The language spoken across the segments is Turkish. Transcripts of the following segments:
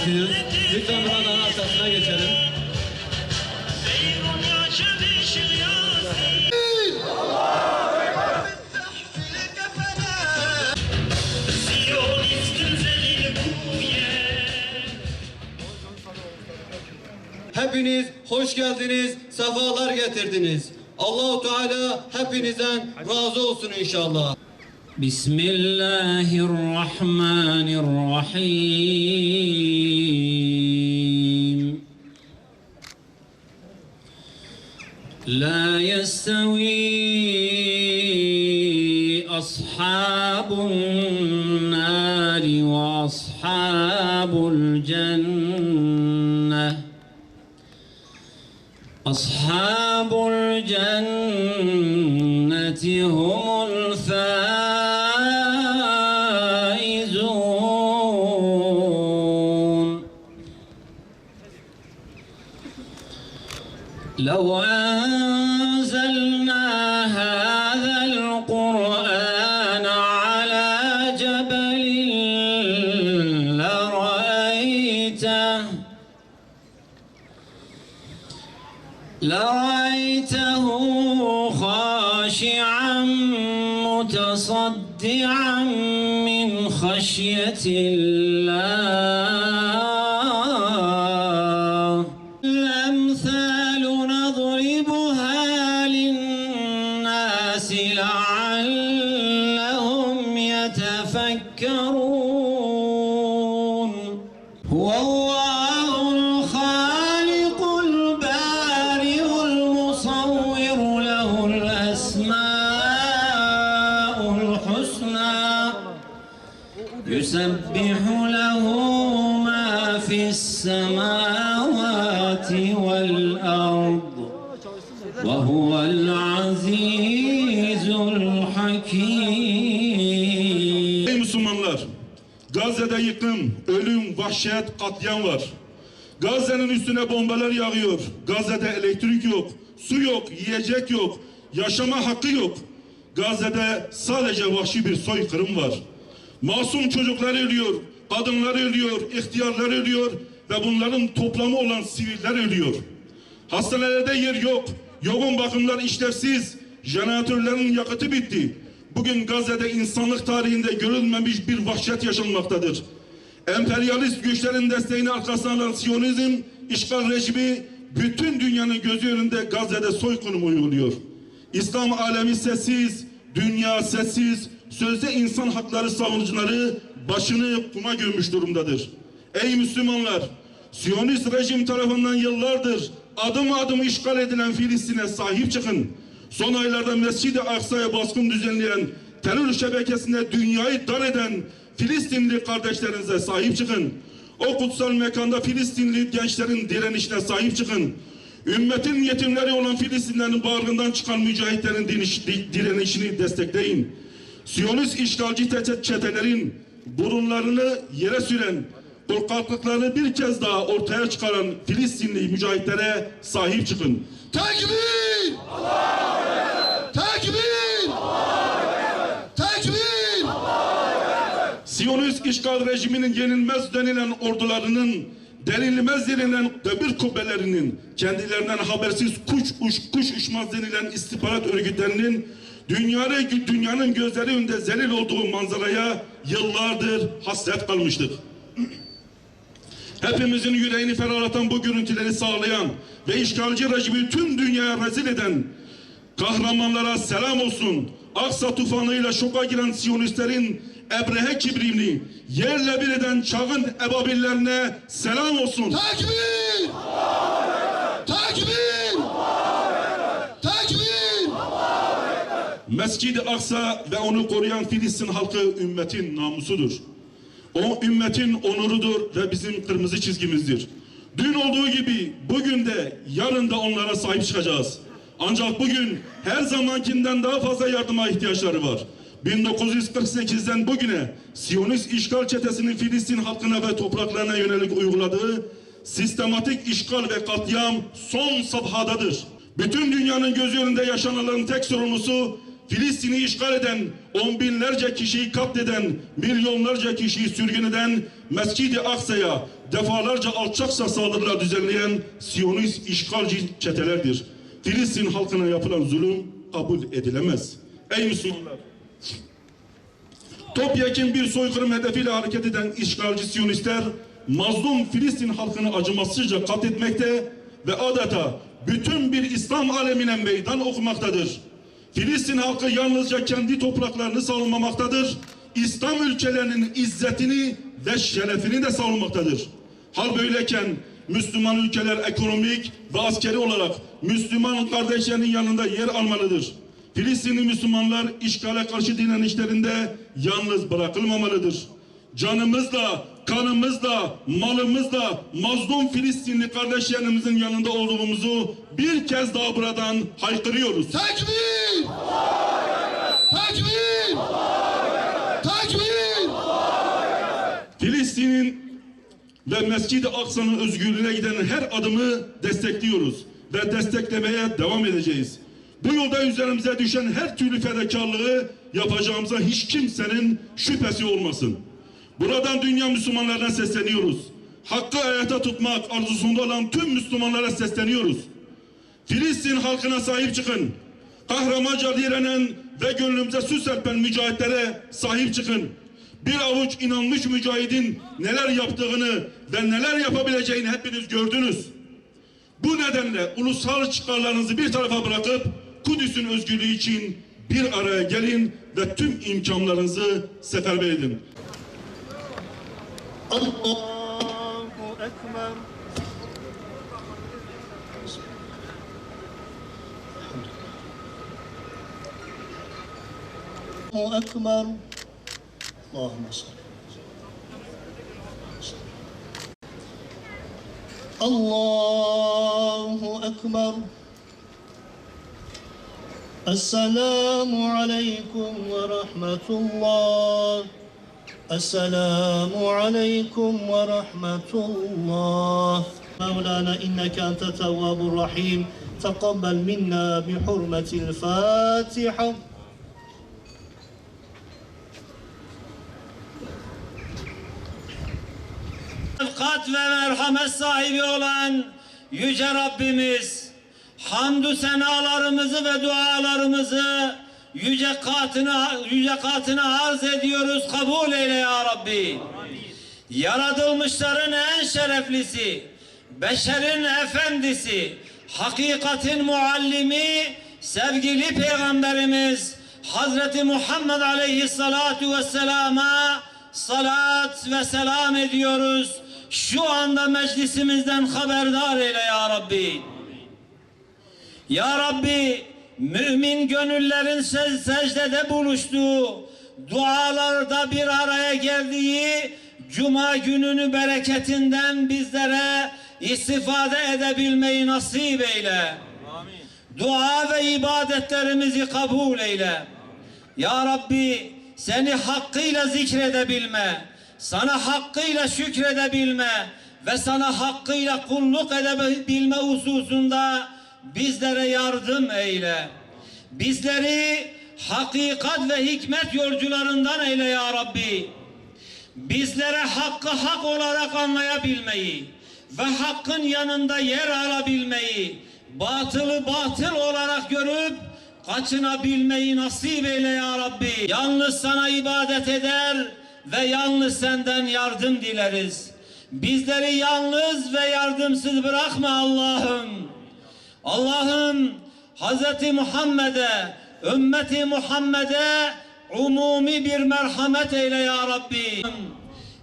bekliyoruz. Lütfen buradan arkasına geçelim. Hepiniz hoş geldiniz, sefalar getirdiniz. Allahu Teala hepinizden razı olsun inşallah. Bismillahirrahmanirrahim. La yestavi ashabun nari ve ashabul cenneh. أصحاب الجنة هم الفائزون لو أنزلنا هذا القرآن على جبل لرأيته خاشعا متصدعا من خشية الله الأمثال نضربها للناس لعلهم يتفكرون هو الله الخالق البارئ المصور له الأسماء الحسنى يسبح له ما في السماوات والأرض وهو العزيز الحكيم. Ey Müslümanlar! Gazze'de yıkım, ölüm, vahşet, katliam var. Gazze'nin üstüne bombalar yağıyor. Gazze'de elektrik yok, su yok, yiyecek yok, yaşama hakkı yok. Gazze'de sadece vahşi bir soykırım var. Masum çocuklar ölüyor, kadınlar ölüyor, ihtiyarlar ölüyor ve bunların toplamı olan siviller ölüyor. Hastanelerde yer yok, yoğun bakımlar işlevsiz, jeneratörlerin yakıtı bitti. Bugün Gazze'de insanlık tarihinde görülmemiş bir vahşet yaşanmaktadır. Emperyalist güçlerin desteğini arkasına alan Siyonizm, işgal rejimi bütün dünyanın gözü önünde Gazze'de soykırım uyguluyor. İslam alemi sessiz, dünya sessiz, sözde insan hakları savunucuları başını kuma gömmüş durumdadır. Ey Müslümanlar! Siyonist rejim tarafından yıllardır adım adım işgal edilen Filistin'e sahip çıkın. Son aylarda Mescid-i Aksa'ya baskın düzenleyen, terör şebekesinde dünyayı dar eden Filistinli kardeşlerinize sahip çıkın. O kutsal mekanda Filistinli gençlerin direnişine sahip çıkın. Ümmetin yetimleri olan Filistinlerin bağrından çıkan mücahitlerin direnişini destekleyin. Siyonist işgalci çetelerin burunlarını yere süren, korkaklıklarını bir kez daha ortaya çıkaran Filistinli mücahitlere sahip çıkın. Tekbir! Tekbir! Tekbir! Siyonist işgal rejiminin yenilmez denilen ordularının, denilmez denilen demir kubbelerinin, kendilerinden habersiz kuş uçmaz denilen istihbarat örgütlerinin dünyanın gözleri önünde zelil olduğu manzaraya yıllardır hasret kalmıştık. Hepimizin yüreğini ferahlatan bu görüntüleri sağlayan ve işgalci rejimi tüm dünyaya rezil eden kahramanlara selam olsun. Aksa tufanıyla şoka giren Siyonistlerin Ebrehe kibrini yerle bir eden çağın ebabillerine selam olsun. Tekbir! Tekbir! Tekbir! Mescid-i Aksa ve onu koruyan Filistin halkı ümmetin namusudur. O ümmetin onurudur ve bizim kırmızı çizgimizdir. Dün olduğu gibi bugün de yarın da onlara sahip çıkacağız. Ancak bugün her zamankinden daha fazla yardıma ihtiyaçları var. 1948'den bugüne Siyonist işgal çetesinin Filistin halkına ve topraklarına yönelik uyguladığı sistematik işgal ve katliam son safhadadır. Bütün dünyanın gözü önünde yaşananların tek sorumlusu Filistin'i işgal eden, on binlerce kişiyi katleden, milyonlarca kişiyi sürgün eden Mescid-i Aksa'ya defalarca alçakça saldırılar düzenleyen Siyonist işgalci çetelerdir. Filistin halkına yapılan zulüm kabul edilemez. Ey Müslümanlar! Topyekun bir soykırım hedefiyle hareket eden işgalci Siyonistler mazlum Filistin halkını acımasızca katletmekte ve adeta bütün bir İslam alemine meydan okumaktadır. Filistin halkı yalnızca kendi topraklarını savunmamaktadır. İslam ülkelerinin izzetini ve şerefini de savunmaktadır. Hal böyleyken Müslüman ülkeler ekonomik ve askeri olarak Müslüman kardeşlerinin yanında yer almalıdır. Filistinli Müslümanlar işgale karşı direnişlerinde yalnız bırakılmamalıdır. Canımızla, kanımızla, malımızla mazlum Filistinli kardeşlerimizin yanında olduğumuzu bir kez daha buradan haykırıyoruz. Tekbir! Tekbir! Tekbir! Filistin'in ve Mescid-i Aksa'nın özgürlüğüne giden her adımı destekliyoruz ve desteklemeye devam edeceğiz. Bu yolda üzerimize düşen her türlü fedakarlığı yapacağımıza hiç kimsenin şüphesi olmasın. Buradan dünya Müslümanlarına sesleniyoruz. Hakkı hayata tutmak arzusunda olan tüm Müslümanlara sesleniyoruz. Filistin halkına sahip çıkın. Kahramanca direnen ve gönlümüze su serpen mücahitlere sahip çıkın. Bir avuç inanmış mücahidin neler yaptığını ve neler yapabileceğini hepiniz gördünüz. Bu nedenle ulusal çıkarlarınızı bir tarafa bırakıp Kudüs'ün özgürlüğü için bir araya gelin ve tüm imkanlarınızı seferber edin. Allahu Ekber. Allahu Ekber. Allahümme salli. Allahu Ekber. Esselamu aleyküm ve rahmetullah. Esselamu aleyküm ve rahmetullah. Mevlana inneke ente tevvabur rahim. Tekabbel minna bi hurmetil Fatiha. Şefkat ve merhamet sahibi olan Yüce Rabbimiz, hamdü senalarımızı ve dualarımızı yüce katına arz ediyoruz. Kabul eyle ya Rabbi. Yaratılmışların en şereflisi, beşerin efendisi, hakikatin muallimi, sevgili Peygamberimiz Hazreti Muhammed Aleyhissalatu Vesselam'a salat ve selam ediyoruz. Şu anda meclisimizden haberdar eyle ya Rabbi. Ya Rabbi, mümin gönüllerin secdede buluştuğu, dualarda bir araya geldiği Cuma gününü bereketinden bizlere istifade edebilmeyi nasip eyle. Amin. Dua ve ibadetlerimizi kabul eyle. Ya Rabbi, seni hakkıyla zikredebilme, sana hakkıyla şükredebilme ve sana hakkıyla kulluk edebilme hususunda bizlere yardım eyle. Bizleri hakikat ve hikmet yolcularından eyle ya Rabbi. Bizlere hakkı hak olarak anlayabilmeyi ve hakkın yanında yer alabilmeyi, batılı batıl olarak görüp kaçınabilmeyi nasip eyle ya Rabbi. Yalnız sana ibadet eder ve yalnız senden yardım dileriz. Bizleri yalnız ve yardımsız bırakma Allah'ım. Allah'ım, Hazreti Muhammed'e, ümmeti Muhammed'e umumi bir merhamet eyle ya Rabbi.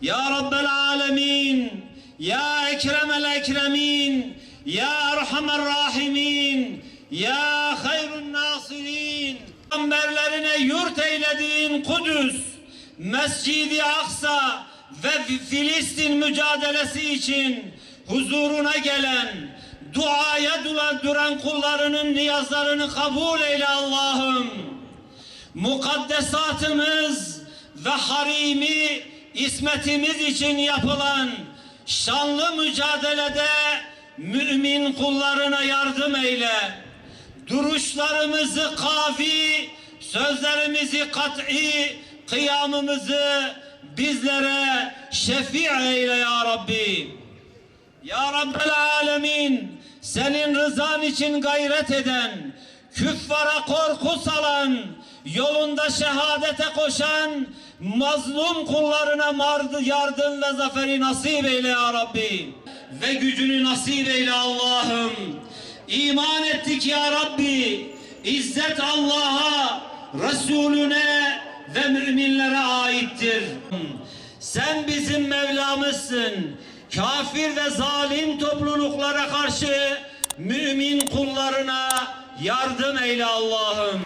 Ya Rabbel Alemin, Ya Ekremel Ekremin, Ya Erhamer Rahimin, Ya Hayrun Nasirin. Peygamberlerine yurt eylediğin Kudüs, Mescid-i Aksa ve Filistin mücadelesi için huzuruna gelen, duaya duran kullarının niyazlarını kabul eyle Allah'ım. Mukaddesatımız ve harimi ismetimiz için yapılan şanlı mücadelede mümin kullarına yardım eyle. Duruşlarımızı kavi, sözlerimizi kat'i, kıyamımızı bizlere şefi eyle ya Rabbi. Ya Rabbel Alemin, senin rızan için gayret eden, küffara korku salan, yolunda şehadete koşan, mazlum kullarına yardım ve zaferi nasip eyle ya Rabbi. Ve gücünü nasip eyle Allah'ım. İman ettik ya Rabbi. İzzet Allah'a, Resulüne ve müminlere aittir. Sen bizim Mevlamızsın. Kafir ve zalim topluluklara karşı mümin kullarına yardım eyle Allah'ım.